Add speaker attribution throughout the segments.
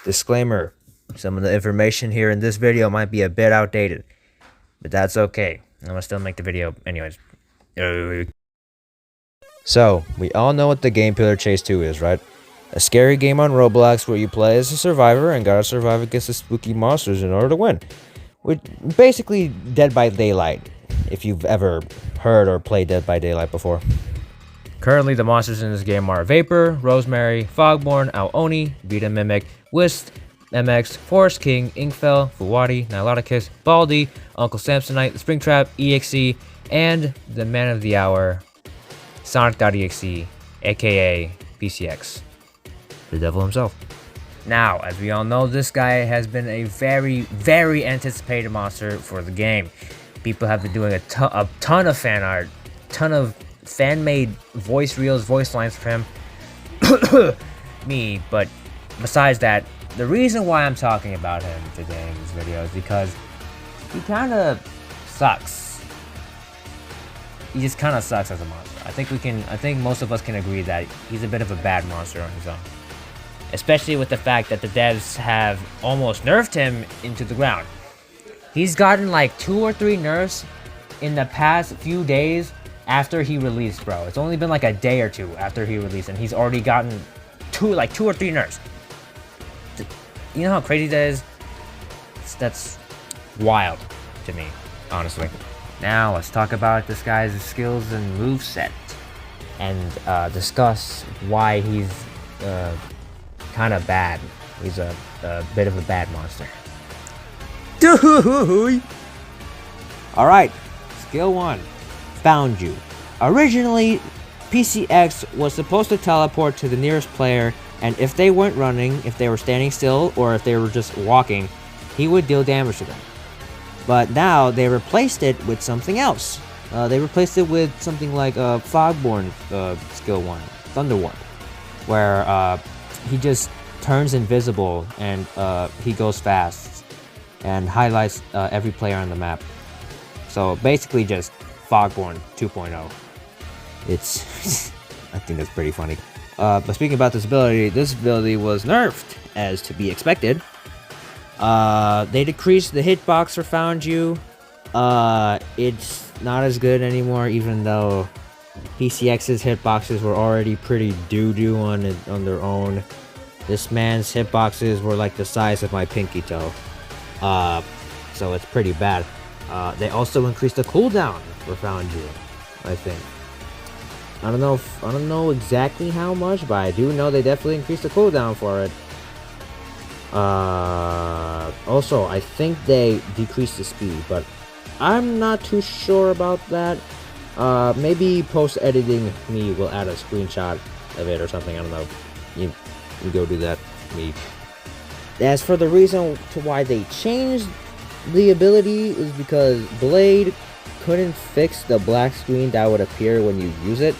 Speaker 1: Disclaimer, some of the information here in this video might be a bit outdated, but that's okay. I'm gonna still make the video anyways. So, we all know what the game Pillar Chase 2 is, right? A scary game on Roblox where you play as a survivor and gotta survive against the spooky monsters in order to win. Basically Dead by Daylight, if you've ever heard or played Dead by Daylight before. Currently, the monsters in this game are Vapor, Rosemary, Fogborn, Al-Oni, Beta Mimic, Whist, MX, Forest King, Inkfell, Fuwadi, Niloticus, Baldi, Uncle Samsonite, Springtrap, EXE, and the man of the hour, sonic.exe, aka PCX, the devil himself. Now, as we all know, this guy has been a very anticipated monster for the game. People have been doing a ton of fan art, ton of fan-made voice reels, voice lines for him. But besides that, the reason why I'm talking about him today in this video is because he kind of sucks. He just kind of sucks as a monster. I think most of us can agree that he's a bit of a bad monster on his own. Especially with the fact that the devs have almost nerfed him into the ground. He's gotten like 2 or 3 nerfs in the past few days after he released, bro. It's only been like a day or two after he released, and he's already gotten 2 or 3 nerfs. You know how crazy that is? That's wild to me, honestly. Now let's talk about this guy's skills and moveset, and discuss why he's kind of bad. He's a bit of a bad monster. Alright, skill 1. Found you. Originally, PCX was supposed to teleport to the nearest player, and if they weren't running, if they were standing still, or if they were just walking, he would deal damage to them. But now they replaced it with something else. They replaced it with something like Fogborn skill 1, Thunderwarp, where he just turns invisible and he goes fast and highlights every player on the map. So basically just Fogborn 2.0. It's I think that's pretty funny. But speaking about this ability was nerfed as to be expected. They decreased the hitbox for Found You. It's not as good anymore, even though PCX's hitboxes were already pretty doo-doo on their own. This man's hitboxes were like the size of my pinky toe. So it's pretty bad. They also increased the cooldown for Found You, I think. I don't know exactly how much, but I do know they definitely increased the cooldown for it. Also, I think they decreased the speed, but I'm not too sure about that. Maybe post-editing me will add a screenshot of it or something. I don't know. You go do that, me. As for the reason to why they changed the ability is because Blade couldn't fix the black screen that would appear when you use it.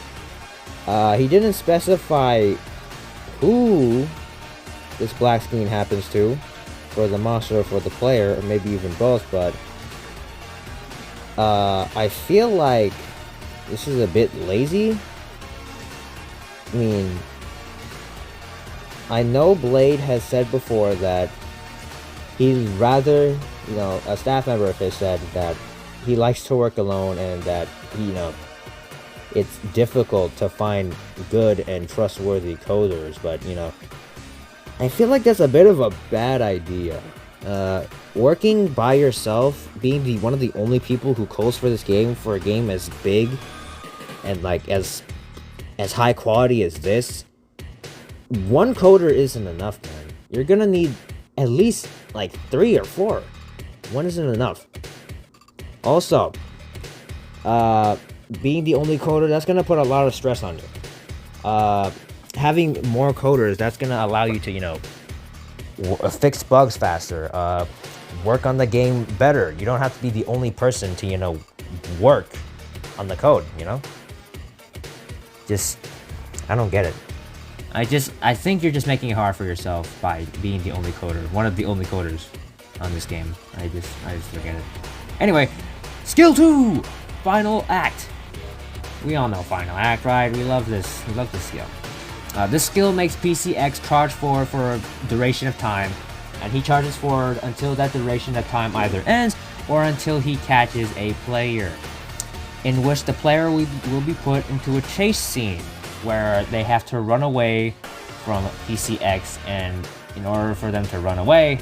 Speaker 1: He didn't specify who this black screen happens to, for the monster or for the player, or maybe even both, but I feel like this is a bit lazy. I mean, I know Blade has said before that he'd rather, a staff member of his said that he likes to work alone and that, it's difficult to find good and trustworthy coders, but, I feel like that's a bit of a bad idea. Working by yourself, being one of the only people who codes for this game, for a game as big and like as high quality as this, one coder isn't enough, man. You're gonna need at least like 3 or 4. One isn't enough. Also, being the only coder, that's gonna put a lot of stress on you. Having more coders, that's gonna allow you to, fix bugs faster, work on the game better. You don't have to be the only person to, work on the code, Just, I don't get it. I think you're just making it hard for yourself by being the only coder, one of the only coders on this game. I just forget it. Anyway, skill 2, Final Act. We all know Final Act, right? We love this skill. This skill makes PCX charge forward for a duration of time, and he charges forward until that duration of time either ends or until he catches a player, in which the player will be put into a chase scene where they have to run away from PCX, and in order for them to run away,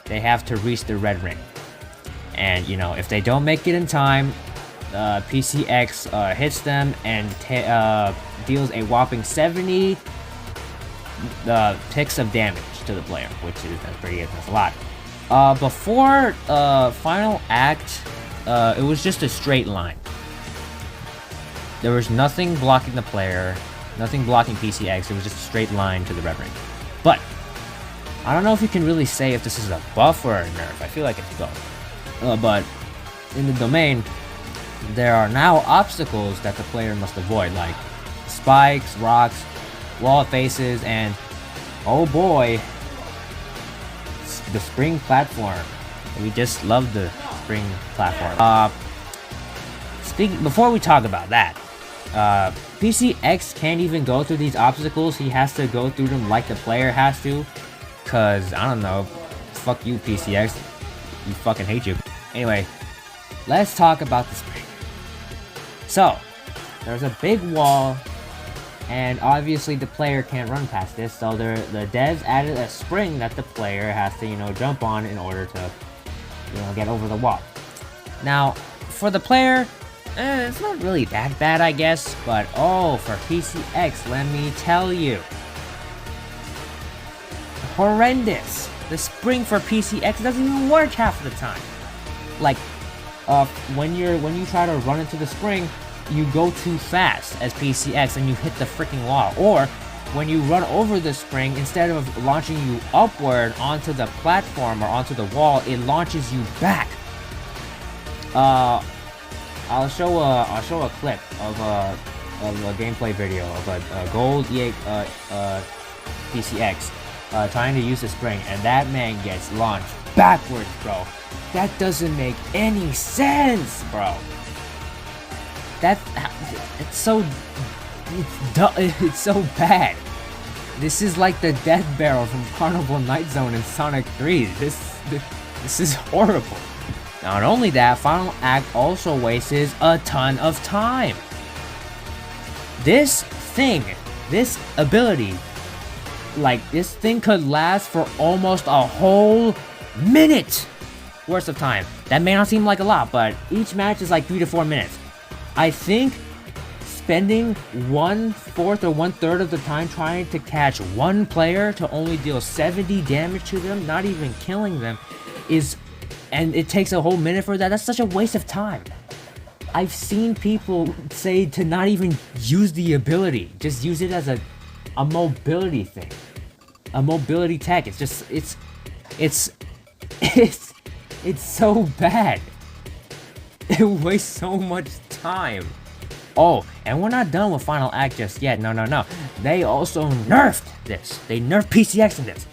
Speaker 1: they have to reach the red ring. And you know, if they don't make it in time, PCX hits them and deals a whopping 70 ticks of damage to the player, that's pretty good. That's a lot. Before final act, it was just a straight line. There was nothing blocking the player, nothing blocking PCX. It was just a straight line to the red ring. But I don't know if you can really say if this is a buff or a nerf. I feel like it's both. But in the domain, there are now obstacles that the player must avoid, like spikes, rocks, wall faces, and oh boy, the spring platform. We just love the spring platform. Before we talk about that, PCX can't even go through these obstacles. He has to go through them like the player has to, cause I don't know, fuck you PCX, we fucking hate you. Anyway, let's talk about the spring. So, there's a big wall, and obviously the player can't run past this, so the devs added a spring that the player has to, you know, jump on in order to, you know, get over the wall. Now, for the player, it's not really that bad, I guess, but oh, for PCX, let me tell you, horrendous. The spring for PCX doesn't even work half of the time. Like, when you try to run into the spring, you go too fast as PCX and you hit the freaking wall. Or when you run over the spring, instead of launching you upward onto the platform or onto the wall, it launches you back. I'll show a clip of a gameplay video of a gold PCX trying to use the spring, and that man gets launched backwards, bro. That doesn't make any sense, bro. It's so bad. This is like the death barrel from Carnival Night Zone in Sonic 3. This is horrible. Not only that, Final Act also wastes a ton of time. This ability, like, this thing could last for almost a whole minute worth of time. That may not seem like a lot, but each match is like 3 to 4 minutes. I think spending 1/4 or 1/3 of the time trying to catch one player to only deal 70 damage to them, not even killing them, and it takes a whole minute for that. That's such a waste of time. I've seen people say to not even use the ability, just use it as a mobility thing, a mobility tech. It's so bad. It wastes so much time. Oh, and we're not done with Final Act just yet. No. They also nerfed this. They nerfed PCX in this.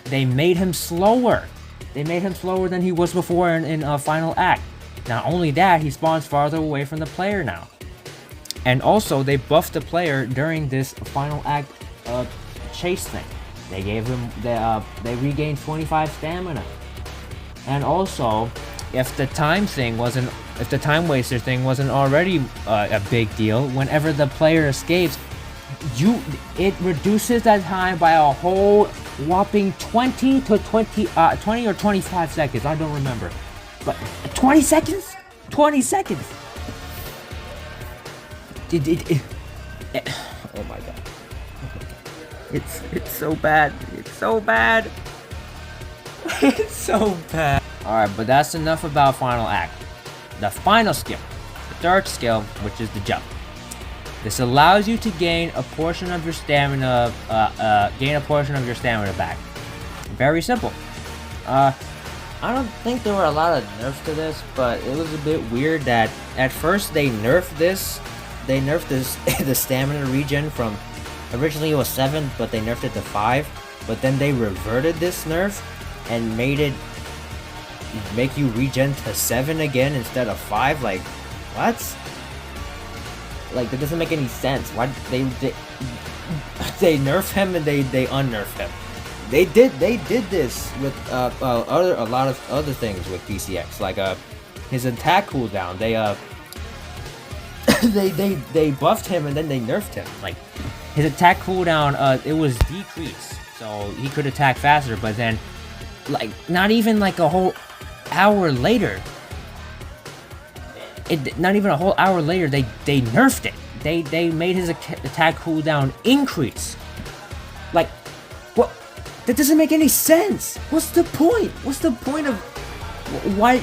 Speaker 1: They made him slower. They made him slower than he was before in Final Act. Not only that, he spawns farther away from the player now. And also, they buffed the player during this Final Act chase thing. They gave him they regained 25 stamina. And also, if the time waster thing wasn't already a big deal, whenever the player escapes, it reduces that time by a whole whopping 20 or 25 seconds. I don't remember, but 20 seconds. 20 seconds. Oh my god. It's so bad. It's so bad. It's so bad. Alright, but that's enough about Final Act. The final skill, the third skill, which is the jump. This allows you to gain a portion of your stamina, back. Very simple. I don't think there were a lot of nerfs to this, but it was a bit weird that at first they nerfed this. They nerfed this the stamina regen from, originally it was 7, but they nerfed it to 5. But then they reverted this nerf and make you regen to 7 again instead of 5. Like, what? Like, that doesn't make any sense. Why they they nerf him and they unnerf him. They did this with a lot of other things with PCX, like his attack cooldown. They they buffed him and then they nerfed him. Like his attack cooldown, it was decreased, so he could attack faster. But then, like not even like a whole hour later, not even a whole hour later, they nerfed it. They made his attack cooldown increase. Like, what? That doesn't make any sense. What's the point? What's the point of why?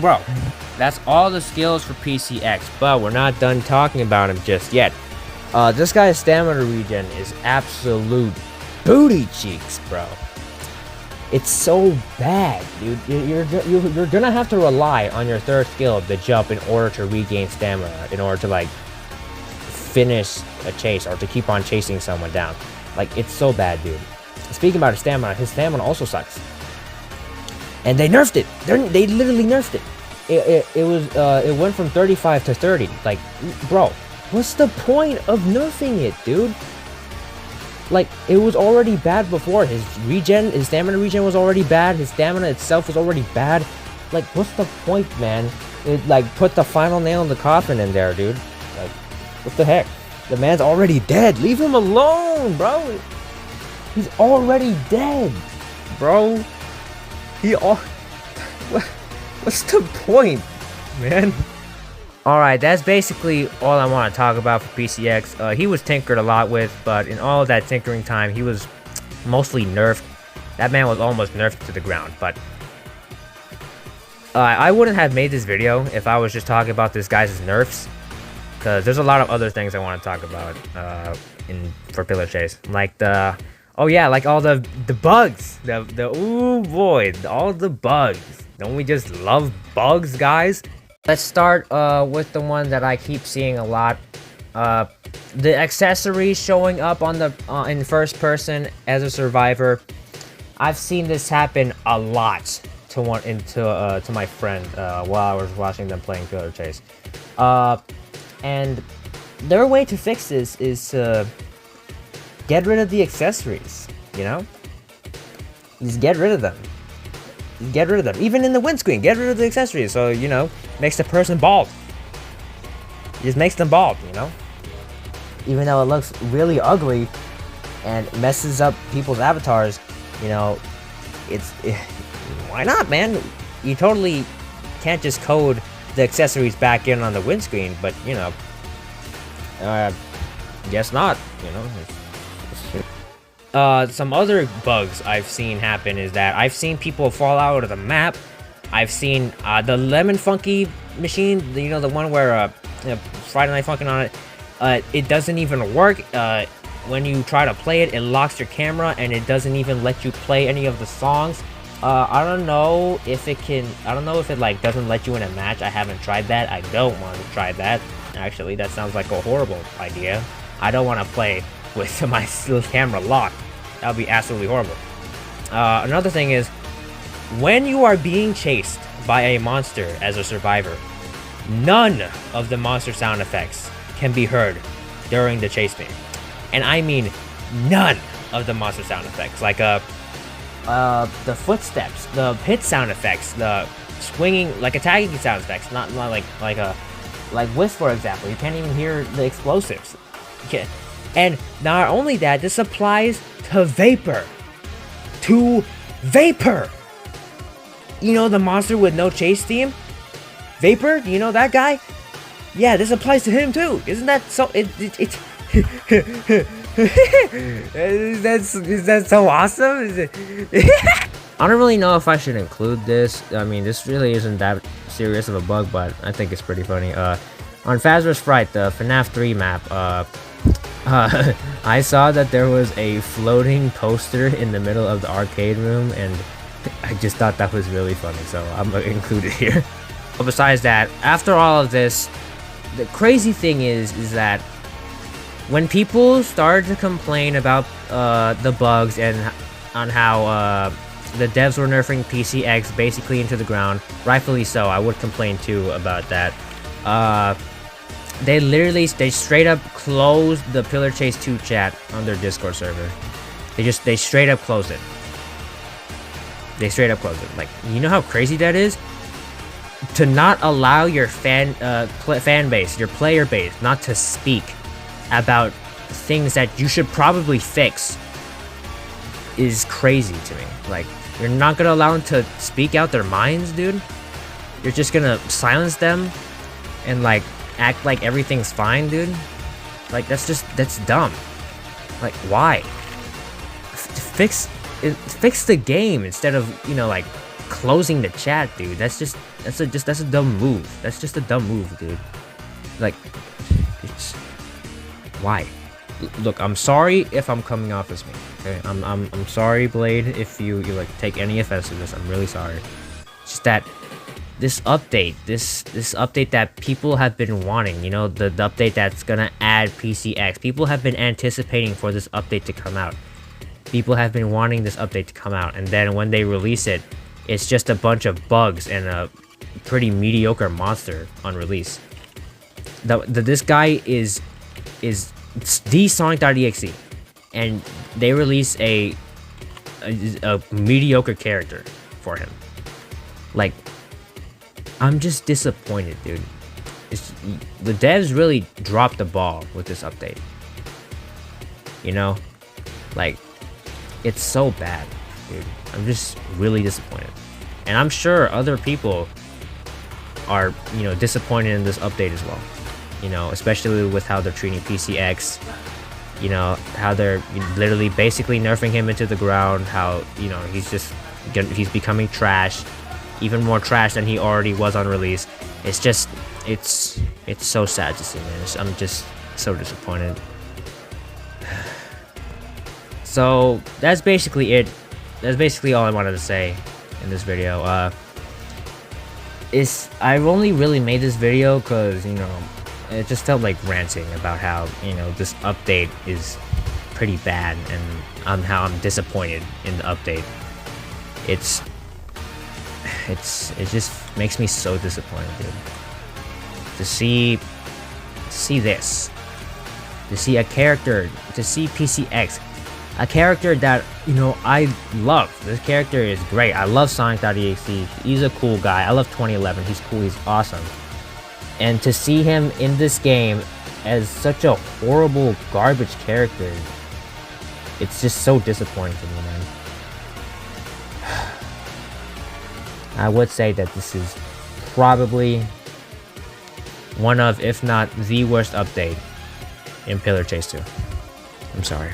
Speaker 1: Bro? That's all the skills for PCX, but we're not done talking about him just yet. This guy's stamina regen is absolute booty cheeks, bro. It's so bad, dude. You're gonna have to rely on your third skill, the jump, in order to regain stamina, in order to like finish a chase or to keep on chasing someone down. Like, it's so bad, dude. Speaking about his stamina also sucks. And they nerfed it. They literally nerfed it. It went from 35 to 30. Like, bro, what's the point of nerfing it, dude? Like, it was already bad before. His stamina regen was already bad. His stamina itself was already bad. Like, what's the point, man? It, like, put the final nail in the coffin in there, dude. Like, what the heck? The man's already dead. Leave him alone, bro. He's already dead, bro. What's the point, man? Alright, that's basically all I want to talk about for PCX. He was tinkered a lot with, but in all of that tinkering time, he was mostly nerfed. That man was almost nerfed to the ground, but I wouldn't have made this video if I was just talking about this guy's nerfs, because there's a lot of other things I want to talk about for Pillar Chase, like like all the bugs, ooh boy, all the bugs. Don't we just love bugs, guys? Let's start with the one that I keep seeing a lot. The accessories showing up on the in first person as a survivor. I've seen this happen a lot to my friend while I was watching them playing Pillar Chase. And their way to fix this is to get rid of the accessories, you know? Just get rid of them. Get rid of them. Even in the windscreen, get rid of the accessories. So, you know, makes the person bald. Just makes them bald, you know? Even though it looks really ugly and messes up people's avatars, you know, why not, man? You totally can't just code the accessories back in on the windscreen, but, you know, guess not, you know? Some other bugs I've seen happen is that I've seen people fall out of the map. I've seen the Lemon Funky machine, you know, the one where Friday Night Funkin' on it, it doesn't even work. When you try to play it, it locks your camera and it doesn't even let you play any of the songs. I don't know if it like doesn't let you in a match. I haven't tried that. I don't want to try that. Actually, that sounds like a horrible idea. I don't want to play with my camera locked. That would be absolutely horrible. Another thing is, when you are being chased by a monster as a survivor, none of the monster sound effects can be heard during the chase scene. And I mean none of the monster sound effects. Like the footsteps, the hit sound effects, the swinging, like attacking sound effects, not like Wisp, for example. You can't even hear the explosives. And not only that, this applies to Vapor. You know the monster with no chase theme? Vapor? You know that guy? Yeah, this applies to him too. Isn't that so? Is that so awesome? I don't really know if I should include this. I mean, this really isn't that serious of a bug, but I think it's pretty funny. On Fazra's Fright, the FNAF 3 map, I saw that there was a floating poster in the middle of the arcade room, and I just thought that was really funny, so I'm gonna include it here. But besides that, after all of this, the crazy thing is that when people started to complain about the bugs and on how the devs were nerfing PCX basically into the ground, rightfully so, I would complain too about that. They straight up closed the Pillar Chase 2 chat on their Discord server. They straight up closed it. They straight up closed it. Like, you know how crazy that is? To not allow your fan base, your player base, not to speak about things that you should probably fix is crazy to me. Like, you're not gonna allow them to speak out their minds, dude? You're just gonna silence them and, like, act like everything's fine, dude? Like, that's dumb. Like, why? Fix the game instead of, you know, like, closing the chat, dude. That's a dumb move. That's just a dumb move, dude. Like, it's why? Look, I'm sorry if I'm coming off as mean. Okay, I'm sorry, Blade, if you like take any offense to this. I'm really sorry. It's just that this update that people have been wanting, you know, the update that's gonna add PCX. People have been anticipating for this update to come out. People have been wanting this update to come out, and then when they release it, it's just a bunch of bugs and a pretty mediocre monster on release. This guy is the sonic.exe, and they release a mediocre character for him. Like, I'm just disappointed, dude. The devs really dropped the ball with this update. You know? Like, it's so bad, dude. I'm just really disappointed. And I'm sure other people are, you know, disappointed in this update as well. You know, especially with how they're treating PCX. You know, how they're literally basically nerfing him into the ground. How, you know, he's becoming trash. Even more trash than he already was on release. It's just, it's so sad to see, man. I'm just so disappointed. So that's basically it. That's basically all I wanted to say in this video. I've only really made this video because, you know, it just felt like ranting about how, you know, this update is pretty bad and how I'm disappointed in the update. It just makes me so disappointed, dude. To see this, to see a character, to see PCX, a character that, you know, I love. This character is great. I love sonic.exe. He's a cool guy. I love 2011. He's cool. He's awesome. And to see him in this game as such a horrible garbage character, it's just so disappointing to me, man. I would say that this is probably one of, if not the worst update in Pillar Chase 2. I'm sorry.